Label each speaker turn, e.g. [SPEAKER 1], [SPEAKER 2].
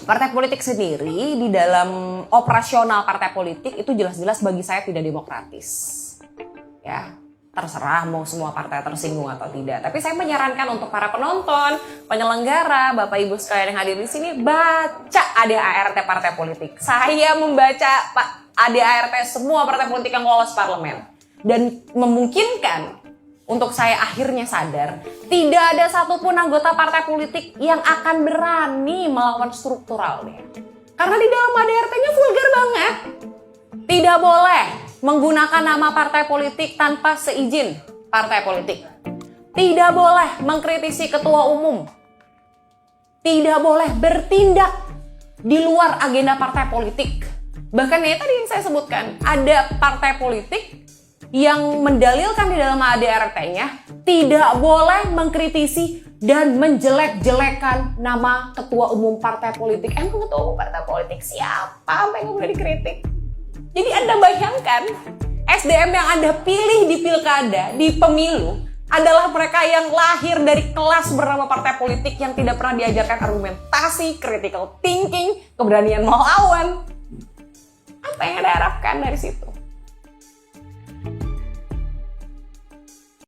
[SPEAKER 1] Partai politik sendiri di dalam operasional partai politik itu jelas-jelas bagi saya tidak demokratis. Ya, terserah mau semua partai tersinggung atau tidak. Tapi saya menyarankan untuk para penonton, penyelenggara, Bapak Ibu sekalian yang hadir di sini, baca ADART partai politik. Saya membaca ADART semua partai politik yang lolos parlemen. Dan memungkinkan untuk saya akhirnya sadar, tidak ada satupun anggota partai politik yang akan berani melawan strukturalnya. Karena di dalam ADART-nya vulgar banget. Tidak boleh menggunakan nama partai politik tanpa seizin partai politik. Tidak boleh mengkritisi ketua umum. Tidak boleh bertindak di luar agenda partai politik. Bahkan ya tadi yang saya sebutkan, ada partai politik yang mendalilkan di dalam ADART-nya tidak boleh mengkritisi dan menjelek-jelekan nama ketua umum partai politik. Emang ketua umum partai politik siapa sampai nggak boleh dikritik? Jadi Anda bayangkan, SDM yang Anda pilih di pilkada, di pemilu, adalah mereka yang lahir dari kelas bernama partai politik yang tidak pernah diajarkan argumentasi, critical thinking, keberanian melawan. Apa yang Anda harapkan dari situ?